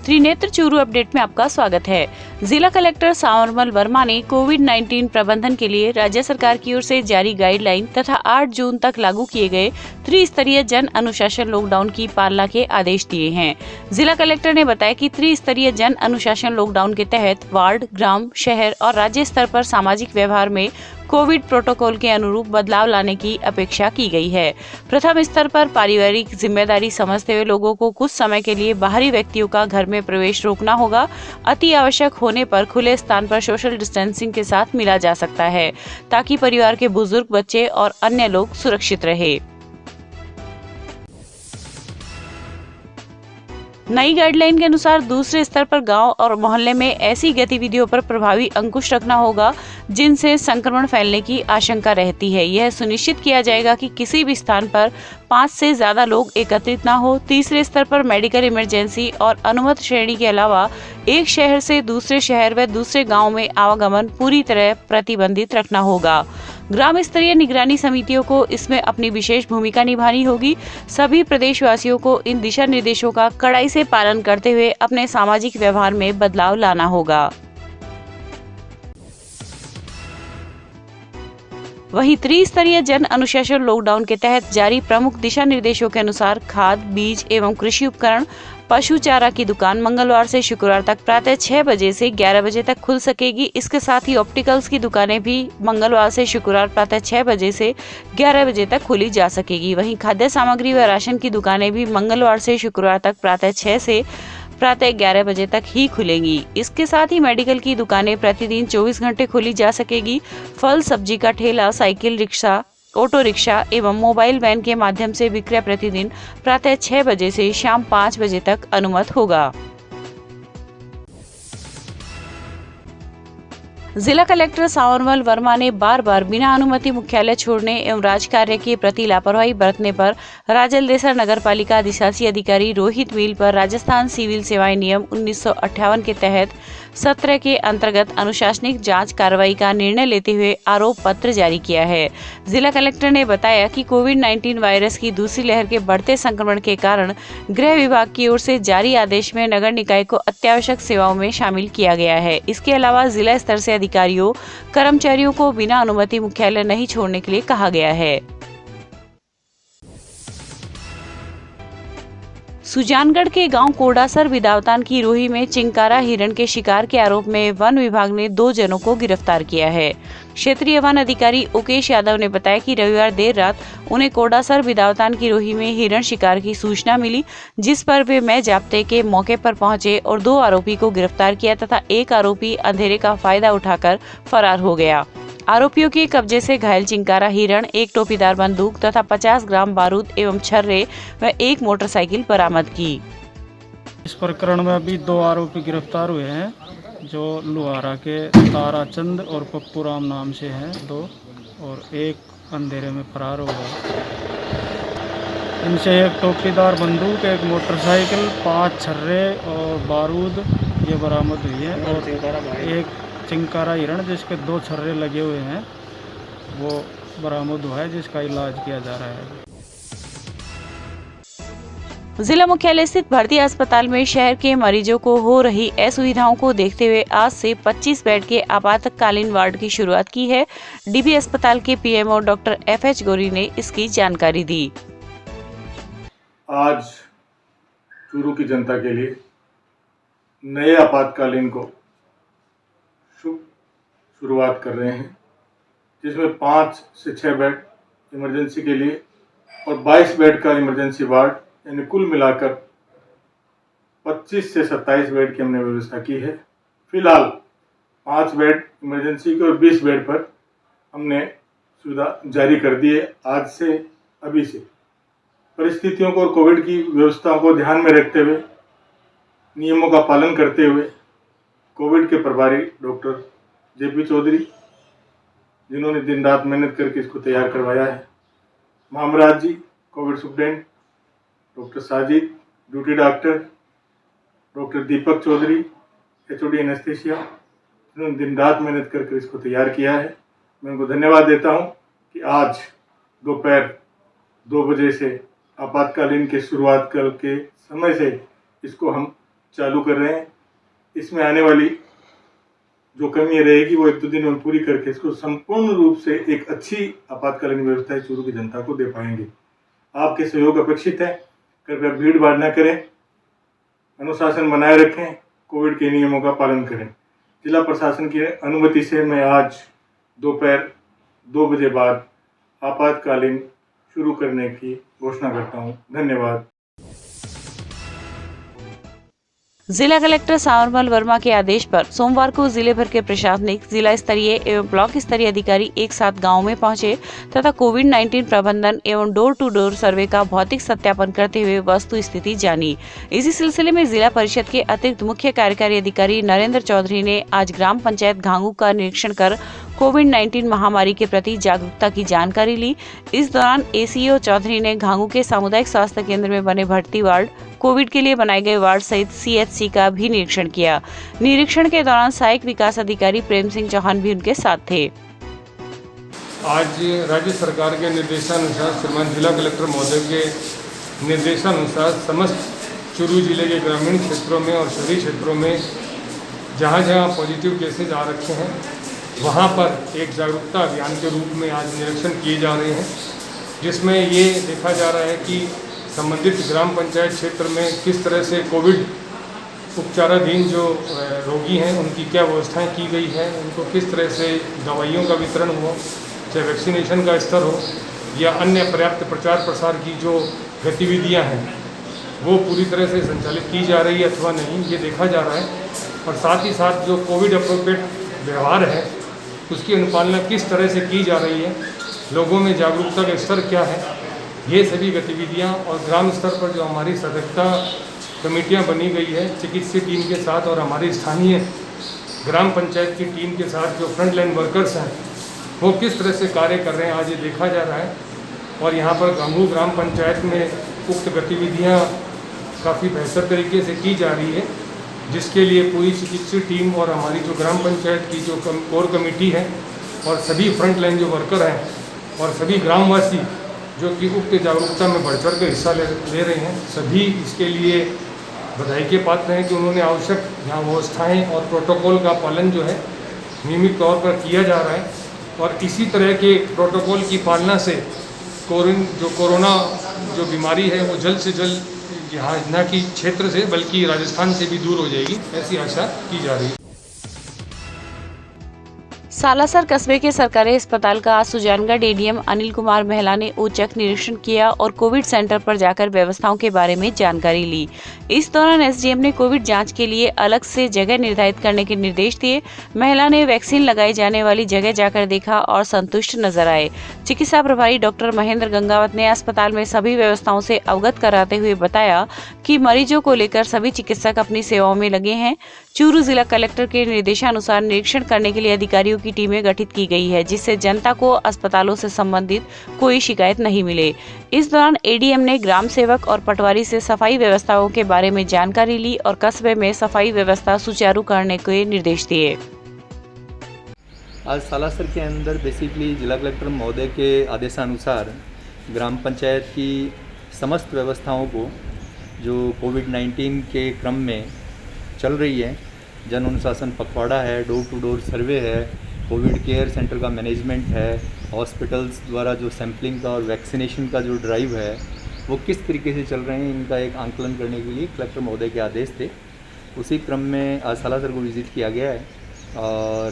Trinetra Churu update में आपका स्वागत है। जिला कलेक्टर सांवरमल वर्मा ने कोविड-19 प्रबंधन के लिए राज्य सरकार की ओर से जारी गाइडलाइन तथा 8 जून तक लागू किए गए त्रिस्तरीय जन अनुशासन लॉकडाउन की पालना के आदेश दिए हैं। जिला कलेक्टर ने बताया कि त्रिस्तरीय जन अनुशासन लॉकडाउन के तहत वार्ड, ग्राम, शहर और राज्य स्तर पर सामाजिक व्यवहार में कोविड प्रोटोकॉल के अनुरूप बदलाव लाने की अपेक्षा की गई है। प्रथम स्तर पर पारिवारिक जिम्मेदारी समझते हुए लोगों को कुछ समय के लिए बाहरी व्यक्तियों का घर में प्रवेश रोकना होगा। अति आवश्यक होने पर खुले स्थान पर सोशल डिस्टेंसिंग के साथ मिला जा सकता है, ताकि परिवार के बुजुर्ग, बच्चे और अन्य लोग सुरक्षित रहे। नई गाइडलाइन के अनुसार दूसरे स्तर पर गांव और मोहल्ले में ऐसी गतिविधियों पर प्रभावी अंकुश रखना होगा जिनसे संक्रमण फैलने की आशंका रहती है। यह सुनिश्चित किया जाएगा कि किसी भी स्थान पर 5 से ज्यादा लोग एकत्रित न हो। तीसरे स्तर पर मेडिकल इमरजेंसी और अनुमत श्रेणी के अलावा एक शहर से दूसरे शहर व दूसरे गांव में आवागमन पूरी तरह प्रतिबंधित रखना होगा। ग्राम स्तरीय निगरानी समितियों को इसमें अपनी विशेष भूमिका निभानी होगी। सभी प्रदेशवासियों को इन दिशा निर्देशों का कड़ाई से पालन करते हुए अपने सामाजिक व्यवहार में बदलाव लाना होगा। वहीं त्रिस्तरीय जन अनुशासन लॉकडाउन के तहत जारी प्रमुख दिशा निर्देशों के अनुसार खाद, बीज एवं कृषि उपकरण, पशु चारा की दुकान मंगलवार से शुक्रवार तक प्रातः 6 बजे से 11 बजे तक खुल सकेगी। इसके साथ ही ऑप्टिकल्स की दुकानें भी मंगलवार से शुक्रवार प्रातः 6 बजे से 11 बजे तक खुली जा सकेगी। वहीं खाद्य सामग्री व राशन की दुकानें भी मंगलवार से शुक्रवार तक प्रातः 6 से प्रातः 11 बजे तक ही खुलेंगी। इसके साथ ही मेडिकल की दुकानें प्रतिदिन 24 घंटे खुली जा सकेगी। फल, सब्जी का ठेला, साइकिल रिक्शा, ऑटो रिक्शा एवं मोबाइल वैन के माध्यम से विक्रय प्रतिदिन प्रातः 6 बजे से शाम 5 बजे तक अनुमत होगा। जिला कलेक्टर सांवरमल वर्मा ने बार बार बिना अनुमति मुख्यालय छोड़ने एवं राजकार्य के प्रति लापरवाही बरतने पर राजलदेसर नगर पालिका अधिशासी अधिकारी रोहित मील पर राजस्थान सिविल सेवाएं नियम 1958 के तहत 17 के अंतर्गत अनुशासनिक जांच कार्रवाई का निर्णय लेते हुए आरोप पत्र जारी किया है। जिला कलेक्टर ने बताया कि कोविड-19 वायरस की दूसरी लहर के बढ़ते संक्रमण के कारण गृह विभाग की ओर से जारी आदेश में नगर निकाय को अत्यावश्यक सेवाओं में शामिल किया गया है। इसके अलावा जिला स्तर से अधिकारियों, कर्मचारियों को बिना अनुमति मुख्यालय नहीं छोड़ने के लिए कहा गया है। सुजानगढ़ के गांव कोडासर विदावतान की रोही में चिंकारा हिरण के शिकार के आरोप में वन विभाग ने 2 जनों को गिरफ्तार किया है। क्षेत्रीय वन अधिकारी उकेश यादव ने बताया कि रविवार देर रात उन्हें कोडासर विदावतान की रोही में हिरण शिकार की सूचना मिली, जिस पर वे मैं जाब्ते के मौके पर पहुंचे और 2 आरोपी को गिरफ्तार किया तथा एक आरोपी अंधेरे का फायदा उठाकर फरार हो गया। आरोपियों के कब्जे से घायल चिंकारा हिरण, एक टोपीदार बंदूक तथा 50 ग्राम बारूद एवं छर्रे व एक मोटरसाइकिल बरामद की। इस प्रकरण में अभी 2 आरोपी गिरफ्तार हुए हैं, जो लुहारा के ताराचंद और पप्पू राम नाम से हैं 2, और एक अंधेरे में फरार हो गया। इनसे एक टोपीदार बंदूक, एक मोटरसाइकिल, 5 छर्रे और बारूद ये बरामद हुई है, और एक चिंकारा हिरण जिसके 2 छर्रे लगे हुए हैं वो बरामद हुआ है, जिसका इलाज किया जा रहा है। जिला मुख्यालय स्थित भारतीय अस्पताल में शहर के मरीजों को हो रही असुविधाओं को देखते हुए आज से 25 बेड के आपातकालीन वार्ड की शुरुआत की है। डीबी अस्पताल के पीएमओ डॉक्टर FH गौरी ने इसकी जानकारी दी। आज चूरू की जनता के लिए नए आपातकालीन को शुरुआत कर रहे हैं, जिसमें 5 से 6 बेड इमरजेंसी के लिए और 22 बेड का इमरजेंसी वार्ड, यानी कुल मिलाकर 25 से 27 बेड की हमने व्यवस्था की है। फिलहाल 5 बेड इमरजेंसी के और 20 बेड पर हमने सुविधा जारी कर दी है आज से, अभी से। परिस्थितियों को और कोविड की व्यवस्थाओं को ध्यान में रखते हुए, नियमों का पालन करते हुए, कोविड के प्रभारी डॉक्टर JP चौधरी, जिन्होंने दिन रात मेहनत करके इसको तैयार करवाया है, Mamraj ji Covid superintendent, doctor Sajid duty doctor, doctor Deepak Chaudhary HOD anaesthesia, जिन्होंने दिन रात मेहनत करके इसको तैयार किया है। मैं उनको धन्यवाद देता हूं कि आज दोपहर 2 बजे से आपातकालीन के शुरुआत करके समय से इसको हम चालू कर रहे हैं। इसमें आने वाली जो कमी रहेगी वो 1-2 दिन में पूरी करके इसको संपूर्ण रूप से एक अच्छी आपातकालीन व्यवस्था चूरू की जनता को दे पाएंगे। आपके सहयोग अपेक्षित है। कृपया भीड़ भाड़ न करें, अनुशासन बनाए रखें, कोविड के नियमों का पालन करें। जिला प्रशासन की अनुमति से मैं आज दोपहर 2 बजे बाद आपातकालीन शुरू करने की घोषणा करता हूं। धन्यवाद। जिला कलेक्टर सांवरमल वर्मा के आदेश पर सोमवार को जिले भर के प्रशासनिक, जिला स्तरीय एवं ब्लॉक स्तरीय अधिकारी एक साथ गांव में पहुंचे तथा कोविड-19 प्रबंधन एवं डोर टू डोर सर्वे का भौतिक सत्यापन करते हुए वस्तु स्थिति जानी। इसी सिलसिले में जिला परिषद के अतिरिक्त मुख्य कार्यकारी अधिकारी नरेंद्र चौधरी ने आज ग्राम पंचायत घांगू का निरीक्षण कर कोविड-19 महामारी के प्रति जागरूकता की जानकारी ली। इस दौरान एसीओ चौधरी ने घांगू के सामुदायिक स्वास्थ्य केंद्र में बने भर्ती वार्ड, कोविड के लिए बनाए गए वार्ड सहित सीएचसी का भी निरीक्षण किया। निरीक्षण के दौरान सहायक विकास अधिकारी प्रेम सिंह चौहान भी उनके साथ थे। आज राज्य सरकार के निर्देशानुसार श्रीमान जिला कलेक्टर महोदय के निर्देशानुसार समस्त चूरू जिले के ग्रामीण क्षेत्रों में और शहरी क्षेत्रों में जहाँ जहाँ पॉजिटिव केसेज आ रखे हैं वहाँ पर एक जागरूकता अभियान के रूप में आज निरीक्षण किए जा रहे हैं, जिसमें ये देखा जा रहा है कि संबंधित ग्राम पंचायत क्षेत्र में किस तरह से कोविड उपचाराधीन जो रोगी हैं उनकी क्या व्यवस्थाएं की गई है, उनको किस तरह से दवाइयों का वितरण हो, चाहे वैक्सीनेशन का स्तर हो या अन्य पर्याप्त प्रचार प्रसार की जो गतिविधियां हैं वो पूरी तरह से संचालित की जा रही है अथवा नहीं, ये देखा जा रहा है। और साथ ही साथ जो कोविड अप्रोप्रिएट व्यवहार है उसकी अनुपालना किस तरह से की जा रही है, लोगों में जागरूकता का स्तर क्या है, ये सभी गतिविधियां और ग्राम स्तर पर जो हमारी सतर्कता कमेटियां बनी गई है चिकित्सीय टीम के साथ और हमारी स्थानीय ग्राम पंचायत की टीम के साथ जो फ्रंट लाइन वर्कर्स हैं वो किस तरह से कार्य कर रहे हैं, आज ये देखा जा रहा है। और यहाँ पर घांगू ग्राम पंचायत में उक्त गतिविधियाँ काफ़ी बेहतर तरीके से की जा रही है, जिसके लिए पूरी चिकित्सीय टीम और हमारी जो ग्राम पंचायत की जो कोर कमेटी है और सभी फ्रंट लाइन जो वर्कर हैं और सभी ग्रामवासी जो कि उक्त जागरूकता में बढ़ चढ़ कर हिस्सा ले रहे हैं, सभी इसके लिए बधाई के पात्र हैं कि उन्होंने आवश्यक यहाँ व्यवस्थाएँ और प्रोटोकॉल का पालन जो है नियमित तौर पर किया जा रहा है। और इसी तरह के प्रोटोकॉल की पालना से कोरोना जो बीमारी है वो जल्द से जल्द यहाँ न कि क्षेत्र से बल्कि राजस्थान से भी दूर हो जाएगी, ऐसी आशा की जा रही है। सालासर कस्बे के सरकारी अस्पताल का आज सुजानगढ़ एडीएम अनिल कुमार महला ने औचक निरीक्षण किया और कोविड सेंटर पर जाकर व्यवस्थाओं के बारे में जानकारी ली। इस दौरान एसडीएम ने कोविड जांच के लिए अलग से जगह निर्धारित करने के निर्देश दिए। महिला ने वैक्सीन लगाई जाने वाली जगह जाकर देखा और संतुष्ट नजर आए। चिकित्सा प्रभारी डॉक्टर महेंद्र गंगावत ने अस्पताल में सभी व्यवस्थाओं से अवगत कराते हुए बताया कि मरीजों को लेकर सभी चिकित्सक अपनी सेवाओं में लगे हैं। चूरू जिला कलेक्टर के निर्देशानुसार निरीक्षण करने के लिए अधिकारियों की टीमें गठित की गई है, जिससे जनता को अस्पतालों से संबंधित कोई शिकायत नहीं मिले। इस दौरान एडीएम ने ग्राम सेवक और पटवारी से सफाई व्यवस्थाओं के बारे में जानकारी ली और कस्बे में सफाई व्यवस्था सुचारू करने के निर्देश दिए। आज सालासर के अंदर बेसिकली जिला कलेक्टर महोदय के आदेशानुसार ग्राम पंचायत की समस्त व्यवस्थाओं को जो कोविड-19 के क्रम में चल रही है, जन अनुशासन पखवाड़ा है, डोर टू डोर सर्वे है, कोविड केयर सेंटर का मैनेजमेंट है, हॉस्पिटल्स द्वारा जो सैम्पलिंग का और वैक्सीनेशन का जो ड्राइव है वो किस तरीके से चल रहे हैं, इनका एक आंकलन करने के लिए कलेक्टर महोदय के आदेश थे। उसी क्रम में आज सालासर को विज़िट किया गया है और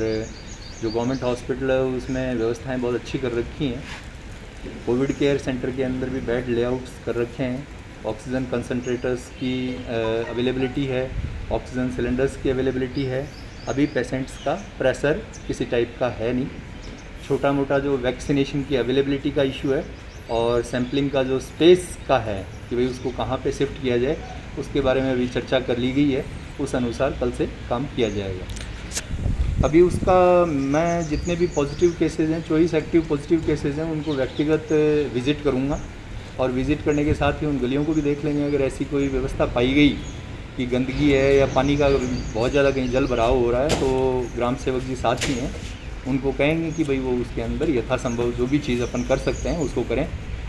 जो गवर्नमेंट हॉस्पिटल है उसमें व्यवस्थाएं बहुत अच्छी कर रखी हैं। कोविड केयर सेंटर के अंदर भी बेड लेआउट्स कर रखे हैं, ऑक्सीजन कंसनट्रेटर्स की अवेलेबिलिटी है, ऑक्सीजन सिलेंडर्स की अवेलेबिलिटी है। अभी पेशेंट्स का प्रेशर किसी टाइप का है नहीं। छोटा मोटा जो वैक्सीनेशन की अवेलेबिलिटी का इशू है और सैम्पलिंग का जो स्पेस का है कि भाई उसको कहाँ पे शिफ्ट किया जाए, उसके बारे में अभी चर्चा कर ली गई है। उस अनुसार कल से काम किया जाएगा। अभी उसका मैं जितने भी पॉजिटिव केसेस हैं, 24 एक्टिव पॉजिटिव केसेस हैं, उनको व्यक्तिगत विज़िट करूँगा और विज़िट करने के साथ ही उन गलियों को भी देख लेंगे। अगर ऐसी कोई व्यवस्था पाई गई कि गंदगी है या पानी का बहुत ज़्यादा कहीं जल भराव हो रहा है तो ग्राम सेवक जी साथ ही हैं, उनको कहेंगे कि भाई वो उसके अंदर यथासंभव जो भी चीज़ अपन कर सकते हैं उसको करें।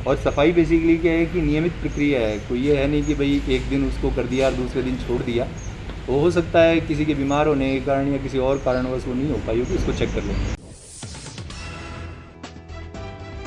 और सफाई बेसिकली क्या है कि नियमित प्रक्रिया है, कोई ये है नहीं कि भाई एक दिन उसको कर दिया और दूसरे दिन छोड़ दिया। वो हो सकता है किसी के बीमार होने के कारण या किसी और कारणवश वो नहीं हो पाई होगी, उसको चेक कर लेंगे।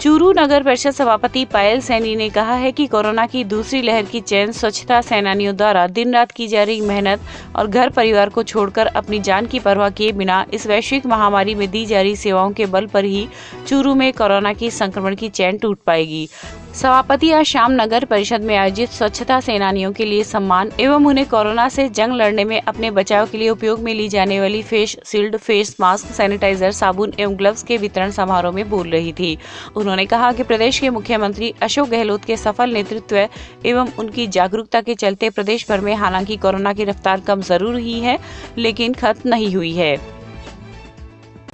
चूरू नगर परिषद सभापति पायल सैनी ने कहा है कि कोरोना की दूसरी लहर की चैन स्वच्छता सेनानियों द्वारा दिन रात की जा रही मेहनत और घर परिवार को छोड़कर अपनी जान की परवाह किए बिना इस वैश्विक महामारी में दी जा रही सेवाओं के बल पर ही चूरू में कोरोना की संक्रमण की चैन टूट पाएगी। सभापति आज शाम नगर परिषद में आयोजित स्वच्छता सेनानियों के लिए सम्मान एवं उन्हें कोरोना से जंग लड़ने में अपने बचाव के लिए उपयोग में ली जाने वाली face shield, face mask, sanitiser, साबुन एवं ग्लव्स के वितरण समारोह में बोल रही थी। उन्होंने कहा कि प्रदेश के मुख्यमंत्री अशोक गहलोत के सफल नेतृत्व एवं उनकी जागरूकता के चलते प्रदेश भर में हालांकि कोरोना की रफ्तार कम जरूर हुई है, लेकिन खत्म नहीं हुई है।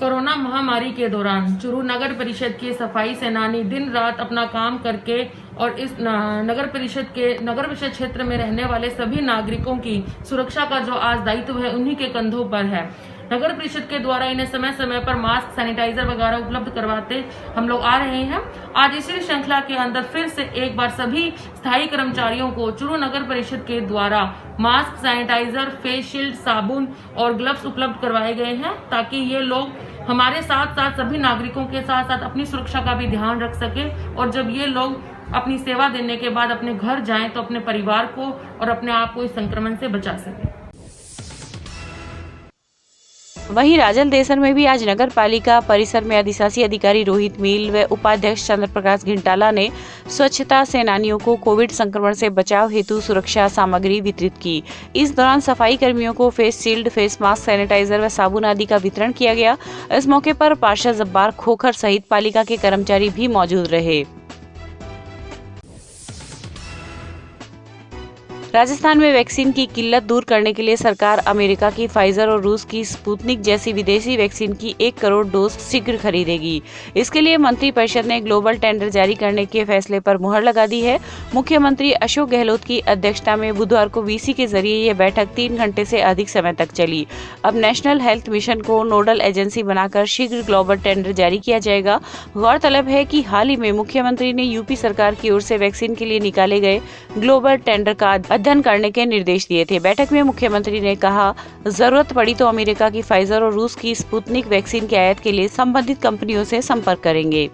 कोरोना महामारी के दौरान चूरू नगर परिषद के सफाई सेनानी दिन रात अपना काम करके और इस नगर परिषद क्षेत्र में रहने वाले सभी नागरिकों की सुरक्षा का जो आज दायित्व है उन्हीं के कंधों पर है। नगर परिषद के द्वारा इन्हें समय समय पर मास्क, सैनिटाइजर वगैरह उपलब्ध करवाते हम लोग आ रहे हैं। आज इसी श्रृंखला के अंदर फिर से एक बार सभी स्थायी कर्मचारियों को चूरू नगर परिषद के द्वारा मास्क, सैनिटाइजर, फेस शील्ड, साबुन और ग्लव्स उपलब्ध करवाए गए हैं ताकि ये लोग हमारे साथ साथ सभी नागरिकों के साथ साथ अपनी सुरक्षा का भी ध्यान रख सके और जब ये लोग अपनी सेवा देने के बाद अपने घर जाएं तो अपने परिवार को और अपने आप को इस संक्रमण से बचा सके। वहीं राजल देसर में भी आज नगर पालिका परिसर में अधिशासी अधिकारी रोहित मील व उपाध्यक्ष चंद्र प्रकाश घिंटाला ने स्वच्छता सेनानियों को कोविड संक्रमण से बचाव हेतु सुरक्षा सामग्री वितरित की। इस दौरान सफाई कर्मियों को face shield, face mask, sanitiser व साबुन आदि का वितरण किया गया। इस मौके पर पार्षद जब्बार खोखर सहित पालिका के कर्मचारी भी मौजूद रहे। राजस्थान में वैक्सीन की किल्लत दूर करने के लिए सरकार अमेरिका की फाइजर और रूस की स्पुतनिक जैसी विदेशी वैक्सीन की 1 करोड़ डोज शीघ्र खरीदेगी। इसके लिए मंत्रिपरिषद ने ग्लोबल टेंडर जारी करने के फैसले पर मुहर लगा दी है। मुख्यमंत्री अशोक गहलोत की अध्यक्षता में बुधवार को वीसी के जरिए यह बैठक 3 घंटे से अधिक समय तक चली। अब नेशनल हेल्थ मिशन को नोडल एजेंसी बनाकर शीघ्र ग्लोबल टेंडर जारी किया जाएगा। गौरतलब है कि हाल ही में मुख्यमंत्री ने यूपी सरकार की ओर से वैक्सीन के लिए निकाले गए ग्लोबल टेंडर का अध्ययन करने के निर्देश दिए थे। बैठक में मुख्यमंत्री ने कहा, जरूरत पड़ी तो अमेरिका की फाइजर और रूस की स्पुतनिक वैक्सीन के आयात के लिए संबंधित कंपनियों से संपर्क करेंगे।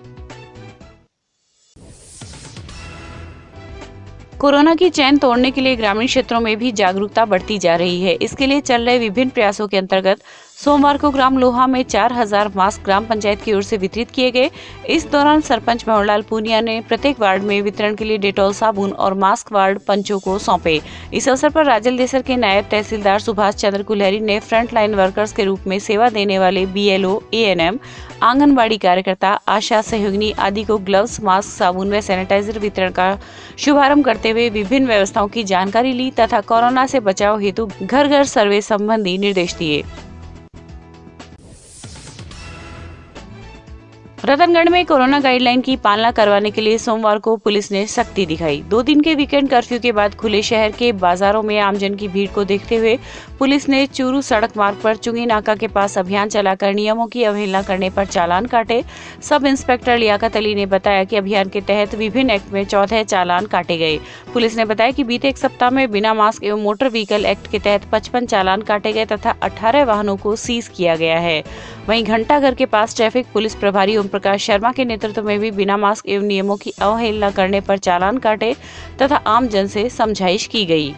कोरोना की चैन तोड़ने के लिए ग्रामीण क्षेत्रों में भी जागरूकता बढ़ती जा रही है। इसके लिए चल रहे विभिन्न प्रयासों के अंतर्गत सोमवार को ग्राम लोहा में 4000 मास्क ग्राम पंचायत की ओर से वितरित किए गए। इस दौरान सरपंच भंवरलाल पूनिया ने प्रत्येक वार्ड में वितरण के लिए डेटॉल साबुन और मास्क वार्ड पंचों को सौंपे। इस अवसर पर राजल देसर के नायब तहसीलदार सुभाष चंद्र कुलहरी ने फ्रंट लाइन वर्कर्स के रूप में सेवा देने वाले BLO, ANM, आंगनबाड़ी कार्यकर्ता, आशा सहयोगिनी आदि को ग्लव्स, मास्क, साबुन व सैनिटाइजर वितरण का शुभारंभ करते हुए विभिन्न व्यवस्थाओं की जानकारी ली तथा कोरोना से बचाव हेतु घर घर सर्वे संबंधी निर्देश दिए। रतनगढ़ में कोरोना गाइडलाइन की पालना करवाने के लिए सोमवार को पुलिस ने सख्ती दिखाई। 2 दिन के वीकेंड कर्फ्यू के बाद खुले शहर के बाजारों में आमजन की भीड़ को देखते हुए पुलिस ने चूरू सड़क मार्ग पर चुंगी नाका के पास अभियान चलाकर नियमों की अवहेलना करने पर चालान काटे। सब इंस्पेक्टर लियाकत अली ने बताया कि अभियान के तहत विभिन्न एक्ट में 14 चालान काटे गए। पुलिस ने बताया कि बीते एक सप्ताह में बिना मास्क एवं मोटर व्हीकल एक्ट के तहत 55 चालान काटे गए तथा 18 वाहनों को सीज किया गया है। वहीं घंटाघर के पास ट्रैफिक पुलिस प्रभारी ओम प्रकाश शर्मा के नेतृत्व में भी बिना मास्क एवं नियमों की अवहेलना करने पर चालान काटे तथा आम जन से समझाइश की गई।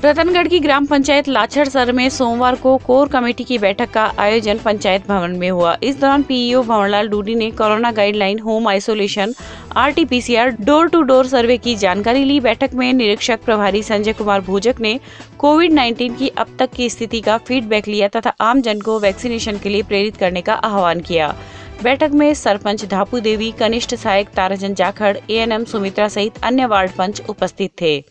रतनगढ़ की ग्राम पंचायत लाछड़सर में सोमवार को कोर कमेटी की बैठक का आयोजन पंचायत भवन में हुआ। इस दौरान PEO भंवरलाल डूडी ने corona guideline, home isolation, RT-PCR, door to door survey की जानकारी ली। बैठक में निरीक्षक प्रभारी संजय कुमार भोजक ने कोविड-19 की अब तक की स्थिति का फीडबैक लिया तथा आम जन को वैक्सीनेशन के लिए प्रेरित करने का आह्वान किया। बैठक में सरपंच धापू देवी, कनिष्ठ सहायक ताराचंद जाखड़, ANM सुमित्रा सहित अन्य वार्ड पंच उपस्थित थे।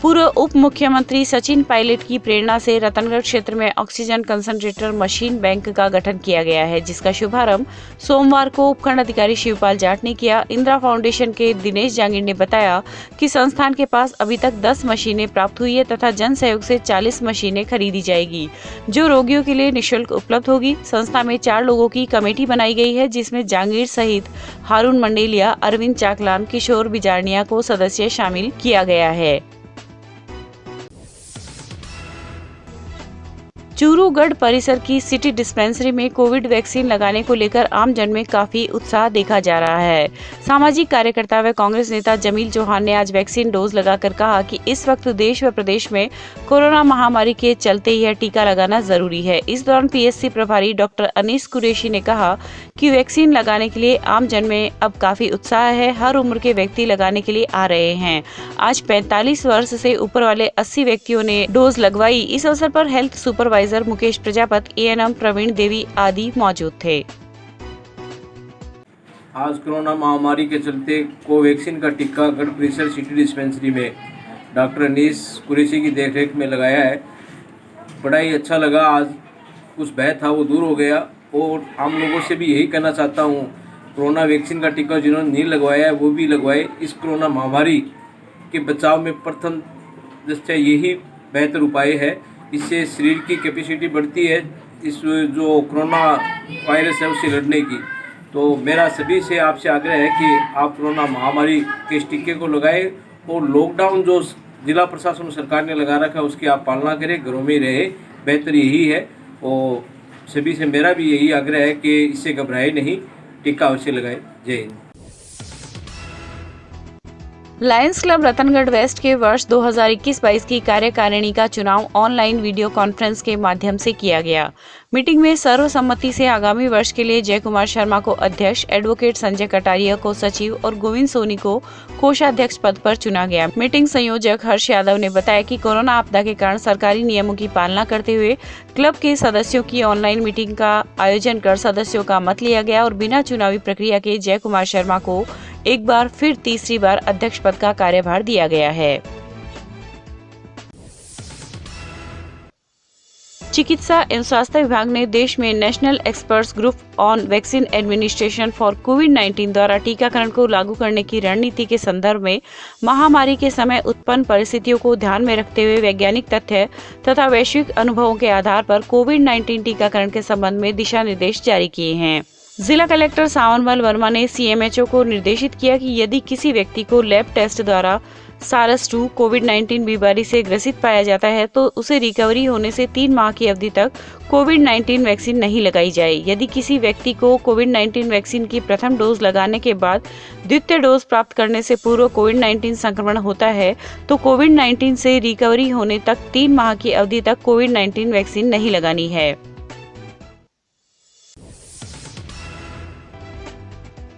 पूर्व उप मुख्यमंत्री सचिन पायलट की प्रेरणा से रतनगढ़ क्षेत्र में ऑक्सीजन कंसंट्रेटर मशीन बैंक का गठन किया गया है, जिसका शुभारंभ सोमवार को उपखंड अधिकारी शिवपाल जाट ने किया। इंदिरा फाउंडेशन के दिनेश जांगीर ने बताया कि संस्थान के पास अभी तक 10 मशीनें प्राप्त हुई है तथा जन सहयोग से 40 मशीनें खरीदी जाएगी, जो रोगियों के लिए निःशुल्क उपलब्ध होगी। संस्था में 4 लोगों की कमेटी बनाई गई है, जिसमें जांगीर सहित हारून मंडेलिया, अरविंद चाकलान, किशोर बिजारनिया को सदस्य शामिल किया गया है। चूरूगढ़ परिसर की सिटी डिस्पेंसरी में कोविड वैक्सीन लगाने को लेकर आम जन में काफी उत्साह देखा जा रहा है। सामाजिक कार्यकर्ता व कांग्रेस नेता जमील चौहान ने आज वैक्सीन डोज लगाकर कहा कि इस वक्त देश व प्रदेश में कोरोना महामारी के चलते यह टीका लगाना जरूरी है। इस दौरान पीएससी प्रभारी डॉक्टर अनीस कुरैशी ने कहा कि वैक्सीन लगाने के लिए आम जन में अब काफी उत्साह है। हर उम्र के व्यक्ति लगाने के लिए आ रहे हैं। आज 45 वर्ष से ऊपर वाले 80 व्यक्तियों ने डोज लगवाई। इस अवसर पर health supervisor Mukesh Prajapati, ANM Praveen Devi आदि मौजूद थे। आज कोरोना महामारी के चलते कोवैक्सीन का टीका गढ़ परिसर सिटी डिस्पेंसरी में डॉक्टर अनीस कुरैशी की देखरेख में लगाया है। बड़ा ही अच्छा लगा। आज कुछ भय था वो दूर हो गया और आम लोगों से भी यही कहना चाहता हूँ, कोरोना वैक्सीन का टीका जिन्होंने नहीं लगवाया है वो भी लगवाए। इस कोरोना महामारी के बचाव में प्रथम दृष्टया यही बेहतर उपाय है। इससे शरीर की कैपेसिटी बढ़ती है इस जो कोरोना वायरस है उससे लड़ने की। तो मेरा सभी से आपसे आग्रह है कि आप कोरोना महामारी के इस टीके को लगाएं और लॉकडाउन जो जिला प्रशासन सरकार ने लगा रखा है उसकी आप पालना करें, घरों में रहे, बेहतर यही है। और सभी से मेरा भी यही आग्रह है कि इससे घबराए नहीं, टीका अवश्य लगाएं। जय Hind. Lions club Ratangarh west के वर्ष 2021-22 की कार्यकारिणी का चुनाव ऑनलाइन वीडियो कॉन्फ्रेंस के माध्यम से किया गया। मीटिंग में सर्वसम्मति से आगामी वर्ष के लिए जय कुमार शर्मा को अध्यक्ष, एडवोकेट संजय कटारिया को सचिव और गोविंद सोनी को कोषाध्यक्ष पद पर चुना गया। मीटिंग संयोजक हर्ष यादव ने बताया कि कोरोना आपदा के कारण सरकारी नियमों की पालना करते हुए क्लब के सदस्यों की ऑनलाइन मीटिंग का आयोजन कर सदस्यों का मत लिया गया और बिना चुनावी प्रक्रिया के जय कुमार शर्मा को एक बार फिर तीसरी बार अध्यक्ष पद का कार्यभार दिया गया है। चिकित्सा एवं स्वास्थ्य विभाग ने देश में national experts group on vaccine administration for कोविड-19 द्वारा टीकाकरण को लागू करने की रणनीति के संदर्भ में महामारी के समय उत्पन्न परिस्थितियों को ध्यान में रखते हुए वैज्ञानिक तथ्य तथा वैश्विक अनुभवों के आधार पर कोविड-19 टीकाकरण के संबंध में दिशा निर्देश जारी किए हैं। जिला कलेक्टर सावनमल वर्मा ने सीएमएचओ को निर्देशित किया कि यदि किसी व्यक्ति को लैब टेस्ट द्वारा सारस-2 कोविड-19 बीमारी से ग्रसित पाया जाता है तो उसे रिकवरी होने से 3 माह की अवधि तक कोविड-19 वैक्सीन नहीं लगाई जाए। यदि किसी व्यक्ति को कोविड-19 वैक्सीन की प्रथम डोज लगाने के बाद द्वितीय डोज प्राप्त करने से पूर्व कोविड-19 संक्रमण होता है तो कोविड-19 से रिकवरी होने तक 3 माह की अवधि तक कोविड-19 वैक्सीन नहीं लगानी है।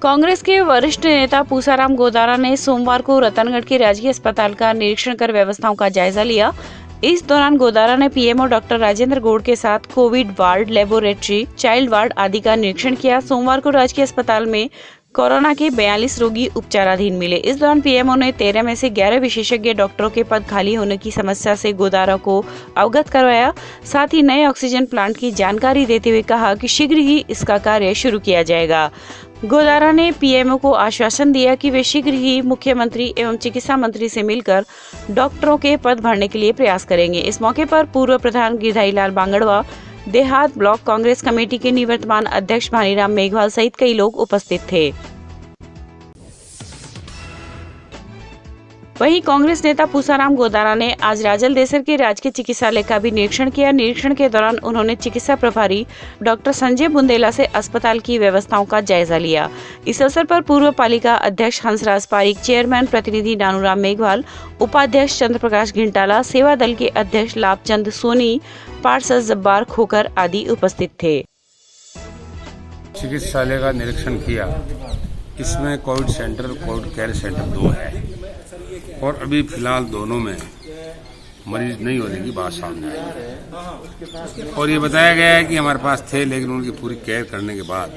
कांग्रेस के वरिष्ठ नेता पूसाराम गोदारा ने सोमवार को रतनगढ़ के राजकीय अस्पताल का निरीक्षण कर व्यवस्थाओं का जायजा लिया। इस दौरान गोदारा ने पीएमओ डॉक्टर राजेंद्र गौड़ के साथ Covid ward, laboratory, child ward आदि का निरीक्षण किया। सोमवार को राजकीय अस्पताल में कोरोना के 42 रोगी उपचाराधीन मिले। इस दौरान पीएमओ ने 13 में से 11 विशेषज्ञ डॉक्टरों के पद खाली होने की समस्या से गोदारा को अवगत करवाया। साथ ही नए ऑक्सीजन प्लांट की जानकारी देते हुए कहा कि शीघ्र ही इसका कार्य शुरू किया जाएगा। गोदारा ने पीएमओ को आश्वासन दिया कि वे शीघ्र ही मुख्यमंत्री एवं चिकित्सा मंत्री से मिलकर डॉक्टरों के पद भरने के लिए प्रयास करेंगे। इस मौके पर पूर्व प्रधान गिरधारी लाल बांगड़वा, देहात ब्लॉक कांग्रेस कमेटी के निवर्तमान अध्यक्ष भानीराम मेघवाल सहित कई लोग उपस्थित थे। वहीं कांग्रेस नेता पूसाराम गोदारा ने आज राजलदेसर के राजकीय चिकित्सालय का भी निरीक्षण किया। निरीक्षण के दौरान उन्होंने चिकित्सा प्रभारी डॉक्टर संजय बुंदेला से अस्पताल की व्यवस्थाओं का जायजा लिया। इस अवसर पर पूर्व पालिका अध्यक्ष हंसराज पारीक, चेयरमैन प्रतिनिधि नानूराम मेघवाल, उपाध्यक्ष चंद्र प्रकाश घिंटाला, सेवा दल के अध्यक्ष लाभचंद सोनी, पार्षद जब्बार खोकर आदि उपस्थित थे। चिकित्सालय का निरीक्षण किया। इसमें Covid centre, Covid care centre 2 है और अभी फिलहाल दोनों में मरीज नहीं होने की बात सामने आई और ये बताया गया है कि हमारे पास थे लेकिन उनकी पूरी केयर करने के बाद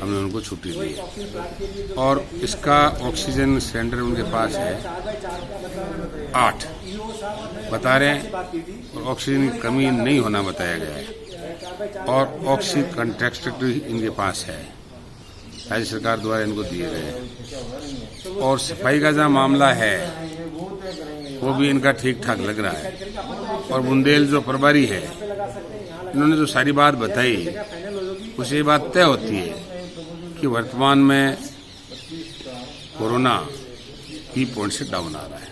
हमने उनको छुट्टी दी और इसका ऑक्सीजन सिलेंडर उनके पास है 8 बता रहे हैं और ऑक्सीजन की कमी नहीं होना बताया गया है और ऑक्सीजन कंट्रैक्टर इनके पास है, राज्य सरकार द्वारा इनको दिए गए हैं। और सफाई का जहाँ मामला है वो भी इनका ठीक ठाक लग रहा है। और बुंदेल जो प्रभारी है, इन्होंने जो सारी बात बताई उससे ये बात तय होती है कि वर्तमान में कोरोना की पॉइंट से डाउन आ रहा है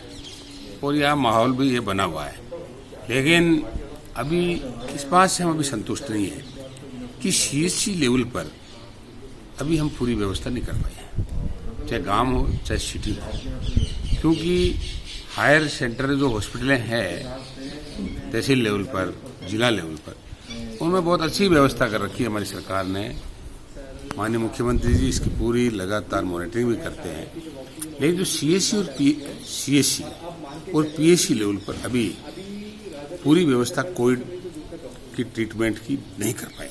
और यह माहौल भी ये बना हुआ है। लेकिन अभी इस बात से हम अभी संतुष्ट नहीं है कि CHC लेवल पर अभी हम पूरी व्यवस्था नहीं कर पाए, चाहे गांव हो चाहे सिटी हो, क्योंकि हायर सेंटर जो हॉस्पिटलें हैं तहसील लेवल पर, जिला लेवल पर, उनमें बहुत अच्छी व्यवस्था कर रखी है हमारी सरकार ने। माननीय मुख्यमंत्री जी इसकी पूरी लगातार मॉनिटरिंग भी करते हैं। लेकिन जो CHC और PHC लेवल पर अभी पूरी व्यवस्था कोविड की ट्रीटमेंट की नहीं कर पाए।